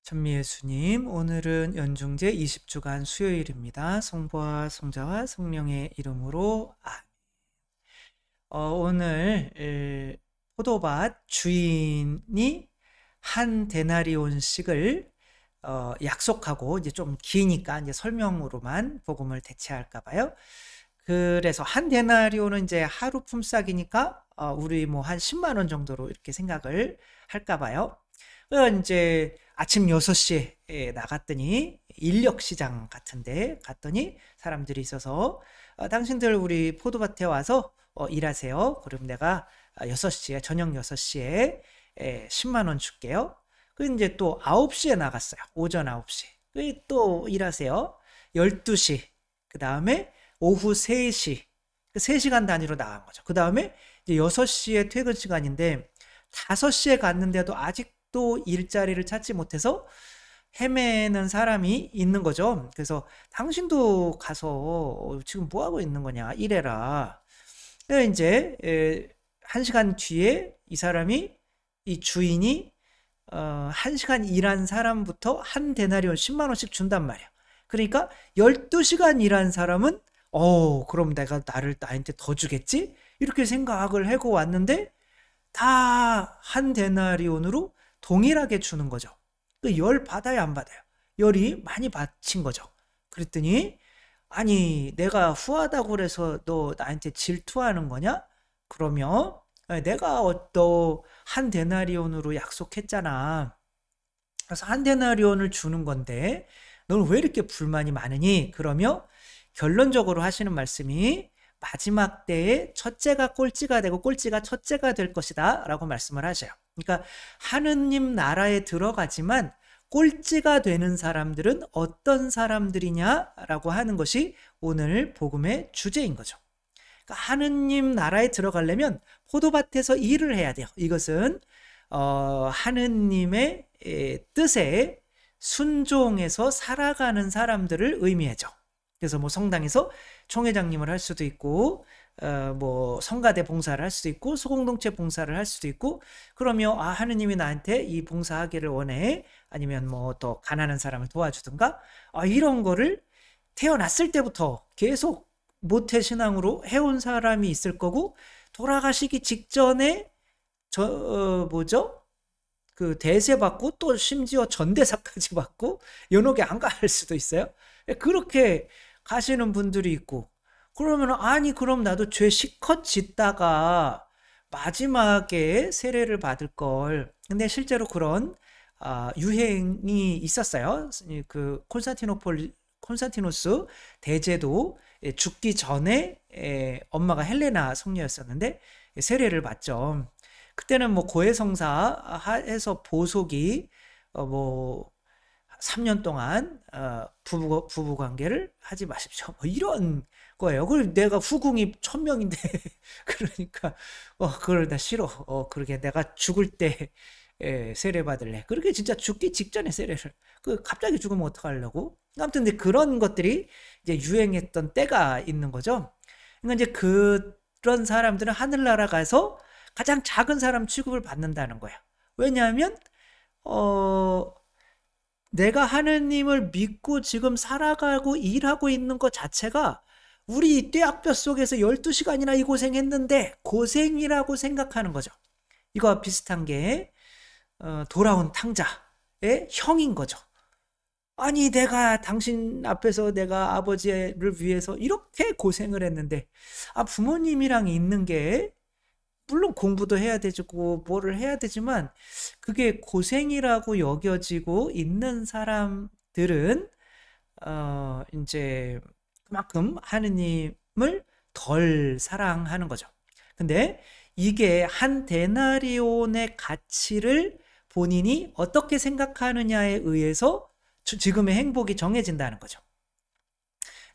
천미예수님, 오늘은 연중제 20주간 수요일입니다. 성부와 성자와 성령의 이름으로 오늘 포도밭 주인이 한 데나리온씩을 약속하고, 이제 좀 기니까 이제 설명으로만 복음을 대체할까 봐요. 그래서 한 데나리온은 이제 하루 품삯이니까 우리 뭐 한 10만 원 정도로 이렇게 생각을 할까 봐요. 이제 아침 6시에 나갔더니 인력시장 같은데 갔더니 사람들이 있어서 당신들 우리 포도밭에 와서 일하세요. 그럼 내가 6시에 저녁 6시에 10만 원 줄게요. 그 이제 또 9시에 나갔어요. 오전 9시. 또 일하세요. 12시. 그 다음에 오후 3시. 3시간 단위로 나간 거죠. 그 다음에 이제 6시에 퇴근 시간인데 5시에 갔는데도 아직도 일자리를 찾지 못해서 헤매는 사람이 있는 거죠. 그래서 당신도 가서 지금 뭐 하고 있는 거냐, 일해라. 이제 1시간 뒤에 이 사람이, 이 주인이 1시간 일한 사람부터 한 데나리온 10만 원씩 준단 말이야. 그러니까 12시간 일한 사람은 그럼 내가 나한테 더 주겠지? 이렇게 생각을 하고 왔는데 다 한 데나리온으로 동일하게 주는 거죠. 열 받아야 안 받아요? 열이 많이 받친 거죠. 그랬더니 아니 내가 후하다고 그래서 너 나한테 질투하는 거냐? 그러면 내가 너 한 데나리온으로 약속했잖아. 그래서 한 데나리온을 주는 건데 너는 왜 이렇게 불만이 많으니? 그러면 결론적으로 하시는 말씀이 마지막 때에 첫째가 꼴찌가 되고 꼴찌가 첫째가 될 것이다 라고 말씀을 하셔요. 그러니까 하느님 나라에 들어가지만 꼴찌가 되는 사람들은 어떤 사람들이냐라고 하는 것이 오늘 복음의 주제인 거죠. 그러니까 하느님 나라에 들어가려면 포도밭에서 일을 해야 돼요. 이것은 하느님의 뜻에 순종해서 살아가는 사람들을 의미하죠. 그래서 뭐 성당에서 총회장님을 할 수도 있고 뭐 성가대 봉사를 할 수도 있고 소공동체 봉사를 할 수도 있고, 그러면 하느님이 나한테 이 봉사하기를 원해, 아니면 뭐 더 가난한 사람을 도와주든가 이런 거를 태어났을 때부터 계속 모태신앙으로 해온 사람이 있을 거고, 돌아가시기 직전에 그 대세 받고 또 심지어 전대사까지 받고 연옥에 안 갈 수도 있어요. 그렇게 가시는 분들이 있고, 그러면 아니 그럼 나도 죄 실컷 짓다가 마지막에 세례를 받을 걸. 근데 실제로 그런 유행이 있었어요. 그 콘스탄티노스 대제도 죽기 전에 엄마가 헬레나 성녀였었는데 세례를 받죠. 그때는 뭐 고해성사 해서 보속이 뭐 3년 동안 부부 관계를 하지 마십시오. 뭐 이런 거예요. 그걸 내가 후궁이 1000명인데 그러니까 그걸 나 싫어. 그러게 내가 죽을 때 세례 받을래. 그렇게 진짜 죽기 직전에 세례를. 갑자기 죽으면 어떡하려고? 아무튼 근데 그런 것들이 이제 유행했던 때가 있는 거죠. 그러니까 이제 그런 사람들은 하늘나라 가서 가장 작은 사람 취급을 받는다는 거야. 왜냐하면 내가 하느님을 믿고 지금 살아가고 일하고 있는 것 자체가 우리 떼약볕 속에서 12시간이나 이 고생했는데 고생이라고 생각하는 거죠. 이거와 비슷한 게 돌아온 탕자의 형인 거죠. 아니 내가 당신 앞에서 내가 아버지를 위해서 이렇게 고생을 했는데 부모님이랑 있는 게 물론 공부도 해야 되고 뭐를 해야 되지만 그게 고생이라고 여겨지고 있는 사람들은 이제 그만큼 하느님을 덜 사랑하는 거죠. 근데 이게 한 데나리온의 가치를 본인이 어떻게 생각하느냐에 의해서 지금의 행복이 정해진다는 거죠.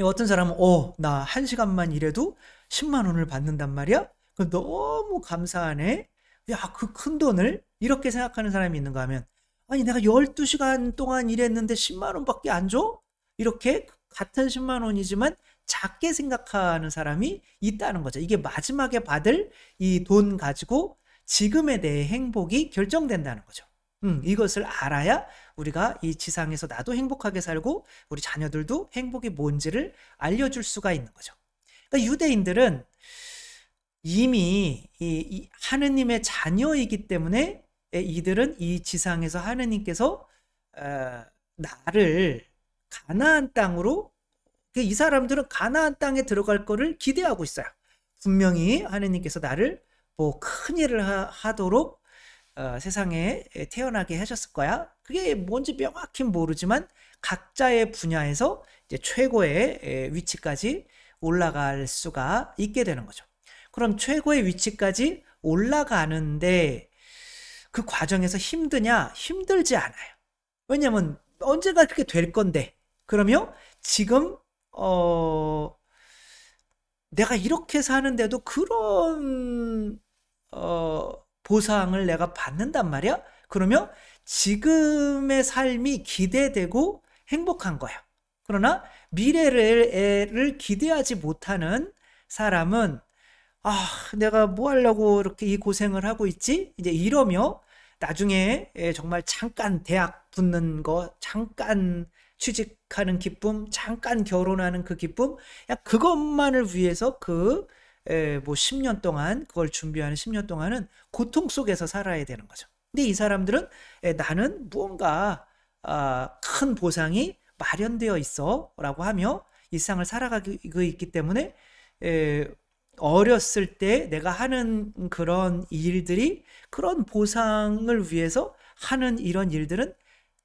어떤 사람은 나 1시간만 일해도 10만 원을 받는단 말이야? 너무 감사하네. 야, 그 큰 돈을 이렇게 생각하는 사람이 있는가 하면 아니 내가 12시간 동안 일했는데 10만 원밖에 안 줘? 이렇게 같은 10만 원이지만 작게 생각하는 사람이 있다는 거죠. 이게 마지막에 받을 이 돈 가지고 지금의 내 행복이 결정된다는 거죠. 이것을 알아야 우리가 이 지상에서 나도 행복하게 살고 우리 자녀들도 행복이 뭔지를 알려줄 수가 있는 거죠. 그러니까 유대인들은 이미 이 하느님의 자녀이기 때문에 이들은 이 지상에서 하느님께서 나를 가나안 땅으로, 이 사람들은 가나안 땅에 들어갈 거를 기대하고 있어요. 분명히 하느님께서 나를 뭐 큰 일을 하도록 세상에 태어나게 하셨을 거야. 그게 뭔지 명확히 모르지만 각자의 분야에서 이제 최고의 위치까지 올라갈 수가 있게 되는 거죠. 그럼 최고의 위치까지 올라가는데 그 과정에서 힘드냐? 힘들지 않아요. 왜냐면 언젠가 그렇게 될 건데. 그러면 지금 내가 이렇게 사는데도 그런 보상을 내가 받는단 말이야? 그러면 지금의 삶이 기대되고 행복한 거야. 그러나 미래를 기대하지 못하는 사람은 내가 뭐 하려고 이렇게 이 고생을 하고 있지? 이제 이러며 나중에 정말 잠깐 대학 붙는 거, 잠깐 취직하는 기쁨, 잠깐 결혼하는 그 기쁨, 그것만을 위해서 뭐 10년 동안 그걸 준비하는 10년 동안은 고통 속에서 살아야 되는 거죠. 근데 이 사람들은 나는 무언가 큰 보상이 마련되어 있어 라고 하며 이 세상을 살아가고 있기 때문에 어렸을 때 내가 하는 그런 일들이 그런 보상을 위해서 하는 이런 일들은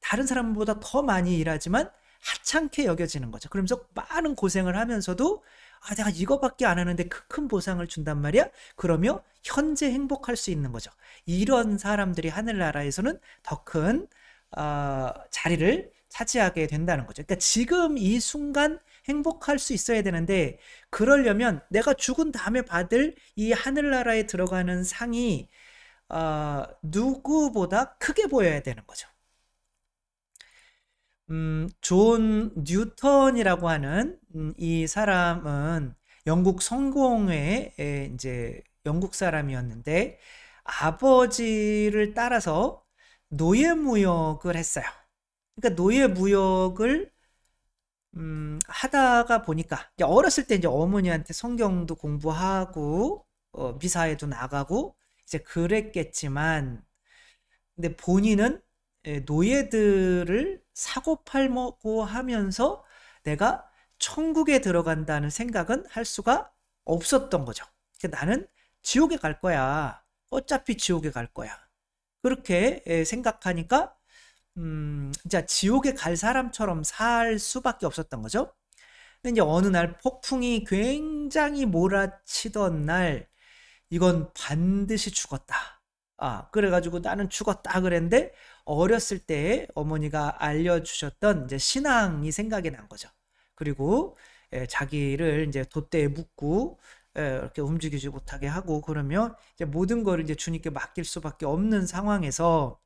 다른 사람보다 더 많이 일하지만 하찮게 여겨지는 거죠. 그러면서 많은 고생을 하면서도 내가 이거밖에 안 하는데 큰 보상을 준단 말이야? 그러며 현재 행복할 수 있는 거죠. 이런 사람들이 하늘나라에서는 더 큰 자리를 차지하게 된다는 거죠. 그러니까 지금 이 순간 행복할 수 있어야 되는데 그러려면 내가 죽은 다음에 받을 이 하늘나라에 들어가는 상이 누구보다 크게 보여야 되는 거죠. 존 뉴턴이라고 하는 이 사람은 영국 성공회 이제 영국 사람이었는데 아버지를 따라서 노예무역을 했어요. 그러니까 노예무역을 하다가 보니까 이제 어렸을 때 이제 어머니한테 성경도 공부하고 미사에도 나가고 이제 그랬겠지만 근데 본인은 노예들을 사고 팔고 하면서 내가 천국에 들어간다는 생각은 할 수가 없었던 거죠. 나는 지옥에 갈 거야. 어차피 지옥에 갈 거야. 그렇게 생각하니까 진짜 지옥에 갈 사람처럼 살 수밖에 없었던 거죠. 근데 이제 어느 날 폭풍이 굉장히 몰아치던 날 이건 반드시 죽었다. 그래가지고 나는 죽었다 그랬는데 어렸을 때 어머니가 알려주셨던 이제 신앙이 생각이 난 거죠. 그리고 자기를 이제 돛대에 묶고 이렇게 움직이지 못하게 하고 그러면 이제 모든 걸 이제 주님께 맡길 수밖에 없는 상황에서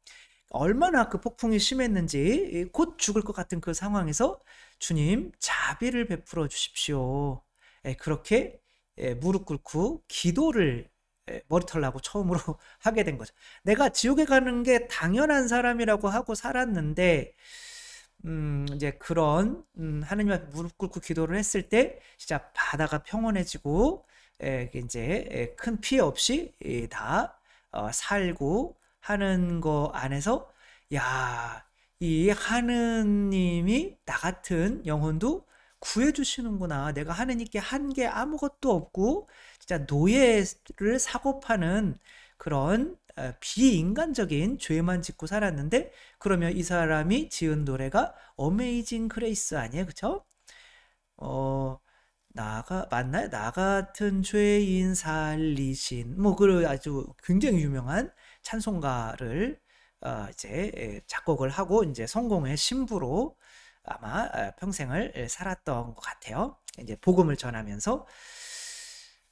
얼마나 그 폭풍이 심했는지 곧 죽을 것 같은 그 상황에서 주님 자비를 베풀어 주십시오. 그렇게 무릎 꿇고 기도를 머리털 나고 처음으로 하게 된 거죠. 내가 지옥에 가는 게 당연한 사람이라고 하고 살았는데 이제 그런 하느님 앞에 무릎 꿇고 기도를 했을 때 진짜 바다가 평온해지고 이제 큰 피해 없이 다 살고 하는 거 안에서 이 하느님이 나 같은 영혼도 구해주시는구나. 내가 하느님께 한 게 아무것도 없고 진짜 노예를 사고 파는 그런 비인간적인 죄만 짓고 살았는데 그러면 이 사람이 지은 노래가 어메이징 그레이스 아니에요? 그쵸? 맞나요? 나 같은 죄인 살리신 뭐 그 아주 굉장히 유명한 찬송가를 이제 작곡을 하고 이제 성공의 신부로 아마 평생을 살았던 것 같아요. 이제 복음을 전하면서.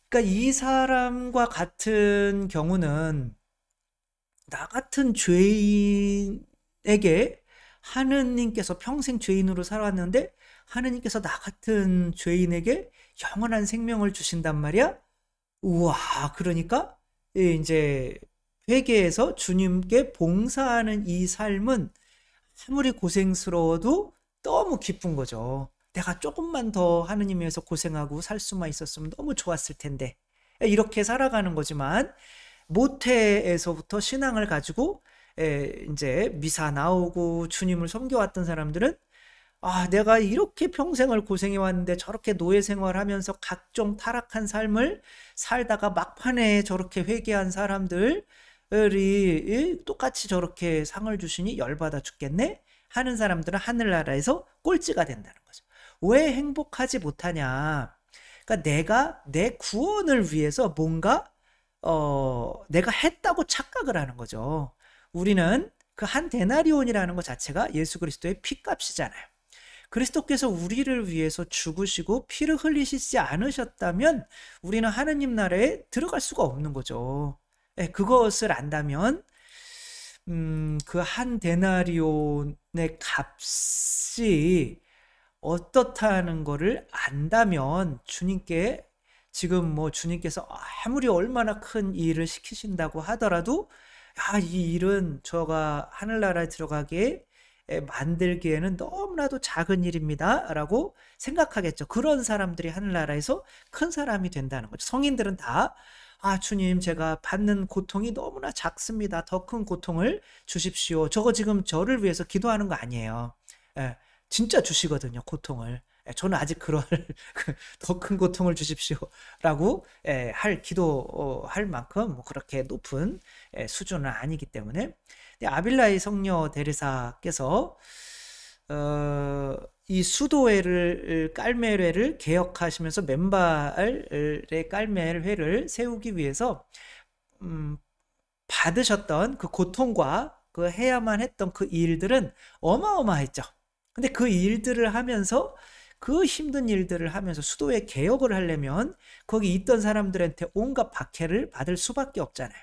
그러니까 이 사람과 같은 경우는 나 같은 죄인에게 하느님께서 평생 죄인으로 살았는데 하느님께서 나 같은 죄인에게 영원한 생명을 주신단 말이야. 우와, 그러니까 이제 회개해서 주님께 봉사하는 이 삶은 아무리 고생스러워도 너무 기쁜 거죠. 내가 조금만 더 하느님 위해서 고생하고 살 수만 있었으면 너무 좋았을 텐데. 이렇게 살아가는 거지만 모태에서부터 신앙을 가지고 이제 미사 나오고 주님을 섬겨왔던 사람들은 내가 이렇게 평생을 고생해 왔는데 저렇게 노예 생활하면서 각종 타락한 삶을 살다가 막판에 저렇게 회개한 사람들이 똑같이 저렇게 상을 주시니 열받아 죽겠네 하는 사람들은 하늘나라에서 꼴찌가 된다는 거죠. 왜 행복하지 못하냐? 그러니까 내가 내 구원을 위해서 뭔가 내가 했다고 착각을 하는 거죠. 우리는 그 한 데나리온이라는 것 자체가 예수 그리스도의 피값이잖아요. 그리스도께서 우리를 위해서 죽으시고 피를 흘리시지 않으셨다면 우리는 하느님 나라에 들어갈 수가 없는 거죠. 그것을 안다면 그 한 데나리온의 값이 어떻다는 거를 안다면 주님께 지금 뭐 주님께서 아무리 얼마나 큰 일을 시키신다고 하더라도 이 일은 저가 하늘나라에 들어가게 만들기에는 너무나도 작은 일입니다 라고 생각하겠죠. 그런 사람들이 하늘나라에서 큰 사람이 된다는 거죠. 성인들은 다 주님 제가 받는 고통이 너무나 작습니다. 더 큰 고통을 주십시오. 저거 지금 저를 위해서 기도하는 거 아니에요. 진짜 주시거든요, 고통을. 저는 아직 그럴 더 큰 고통을 주십시오 라고 기도할 만큼 그렇게 높은 수준은 아니기 때문에. 아빌라이 성녀 데레사께서 이 수도회를 깔멜회를 개혁하시면서 맨발의 깔멜회를 세우기 위해서 받으셨던 그 고통과 그 해야만 했던 그 일들은 어마어마했죠. 근데 그 일들을 하면서 그 힘든 일들을 하면서 수도회 개혁을 하려면 거기 있던 사람들한테 온갖 박해를 받을 수밖에 없잖아요.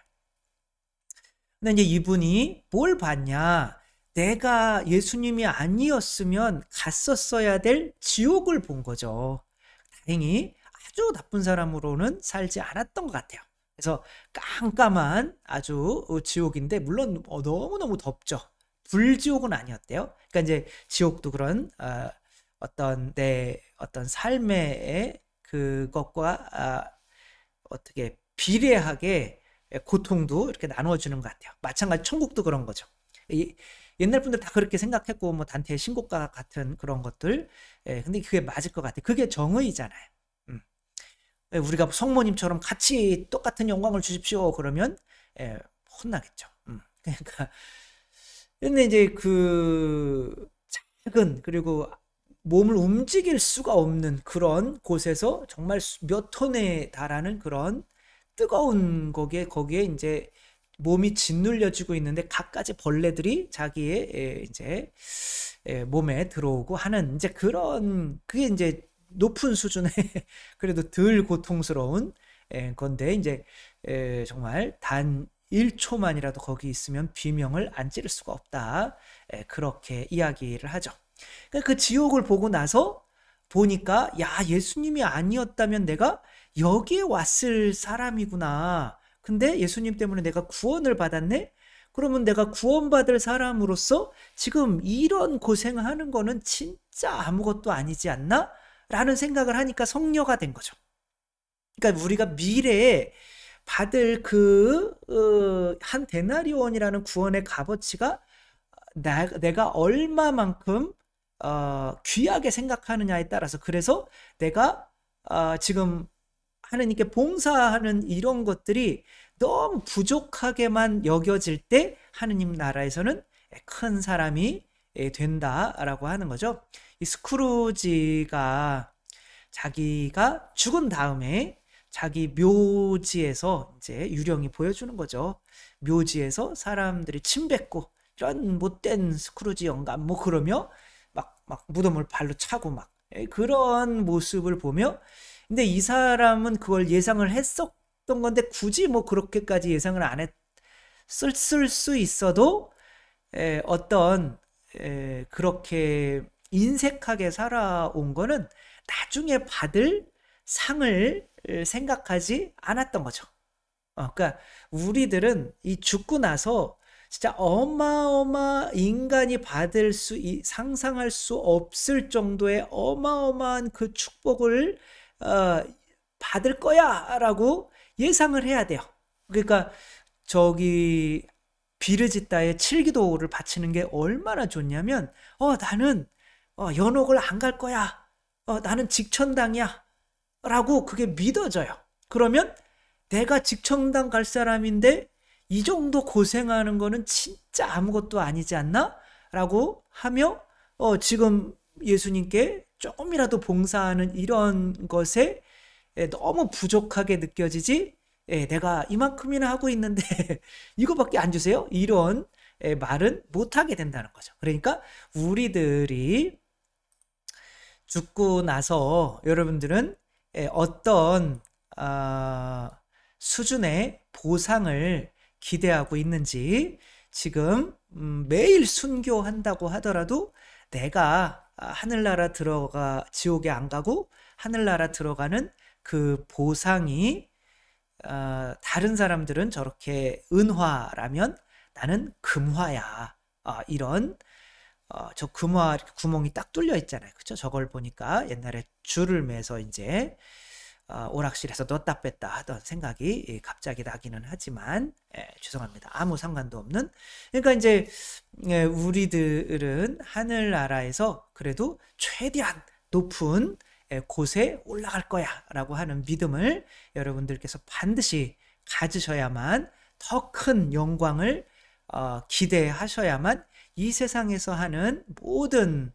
근데 이제 이분이 뭘 봤냐? 내가 예수님이 아니었으면 갔었어야 될 지옥을 본 거죠. 다행히 아주 나쁜 사람으로는 살지 않았던 것 같아요. 그래서 깜깜한 아주 지옥인데 물론 너무너무 덥죠. 불지옥은 아니었대요. 그러니까 이제 지옥도 그런 어떤 내 어떤 삶의 그것과 어떻게 비례하게 고통도 이렇게 나누어주는 것 같아요. 마찬가지 천국도 그런 거죠. 옛날 분들 다 그렇게 생각했고 뭐 단테의 신곡과 같은 그런 것들. 근데 그게 맞을 것 같아요. 그게 정의잖아요. 우리가 성모님처럼 같이 똑같은 영광을 주십시오 그러면 혼나겠죠. 그러니까 근데 이제 그 작은 그리고 몸을 움직일 수가 없는 그런 곳에서 정말 몇 톤에 달하는 그런 뜨거운 거기에 이제 몸이 짓눌려지고 있는데 갖가지 벌레들이 자기의 이제 몸에 들어오고 하는 이제 그런 그게 이제 높은 수준의 그래도 덜 고통스러운 건데 이제 정말 단 1초만이라도 거기 있으면 비명을 안 지를 수가 없다. 그렇게 이야기를 하죠. 그 지옥을 보고 나서 보니까 예수님이 아니었다면 내가 여기에 왔을 사람이구나. 근데 예수님 때문에 내가 구원을 받았네? 그러면 내가 구원받을 사람으로서 지금 이런 고생하는 거는 진짜 아무것도 아니지 않나? 라는 생각을 하니까 성녀가 된 거죠. 그러니까 우리가 미래에 받을 한 데나리온이라는 구원의 값어치가 내가 얼마만큼 귀하게 생각하느냐에 따라서 그래서 내가 지금 하느님께 봉사하는 이런 것들이 너무 부족하게만 여겨질 때 하느님 나라에서는 큰 사람이 된다라고 하는 거죠. 이 스크루지가 자기가 죽은 다음에 자기 묘지에서 이제 유령이 보여주는 거죠. 묘지에서 사람들이 침뱉고 이런 못된 스크루지 영감 뭐 그러며 막 무덤을 발로 차고 막 그런 모습을 보며 근데 이 사람은 그걸 예상을 했었던 건데 굳이 뭐 그렇게까지 예상을 안 했을 수 있어도 어떤 그렇게 인색하게 살아온 거는 나중에 받을 상을 생각하지 않았던 거죠. 그러니까 우리들은 이 죽고 나서 진짜 인간이 상상할 수 없을 정도의 어마어마한 그 축복을 받을 거야라고 예상을 해야 돼요. 그러니까 저기 비르지다의 7기도를 바치는 게 얼마나 좋냐면 나는 연옥을 안 갈 거야. 나는 직천당이야. 라고 그게 믿어져요. 그러면 내가 직천당 갈 사람인데 이 정도 고생하는 거는 진짜 아무것도 아니지 않나? 라고 하며 지금 예수님께 조금이라도 봉사하는 이런 것에 너무 부족하게 느껴지지? 내가 이만큼이나 하고 있는데 이거밖에 안 주세요? 이런 말은 못하게 된다는 거죠. 그러니까 우리들이 죽고 나서 여러분들은 어떤 수준의 보상을 기대하고 있는지, 지금 매일 순교한다고 하더라도 내가 하늘나라 지옥에 안 가고 하늘나라 들어가는 그 보상이 다른 사람들은 저렇게 은화라면 나는 금화야. 이런 저 금화 이렇게 구멍이 딱 뚫려 있잖아요. 그죠? 저걸 보니까 옛날에 줄을 매서 이제 오락실에서 넣었다 뺐다 하던 생각이 갑자기 나기는 하지만 죄송합니다. 아무 상관도 없는. 그러니까 이제 우리들은 하늘나라에서 그래도 최대한 높은 곳에 올라갈 거야 라고 하는 믿음을 여러분들께서 반드시 가지셔야만, 더 큰 영광을 기대하셔야만 이 세상에서 하는 모든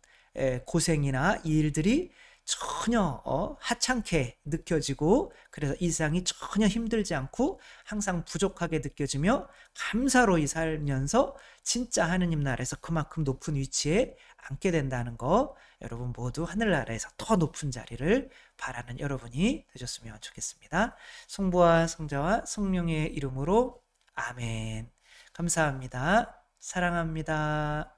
고생이나 일들이 전혀 하찮게 느껴지고, 그래서 이 세상이 전혀 힘들지 않고 항상 부족하게 느껴지며 감사로 살면서 진짜 하느님 나라에서 그만큼 높은 위치에 앉게 된다는 거, 여러분 모두 하늘나라에서 더 높은 자리를 바라는 여러분이 되셨으면 좋겠습니다. 성부와 성자와 성령의 이름으로 아멘. 감사합니다. 사랑합니다.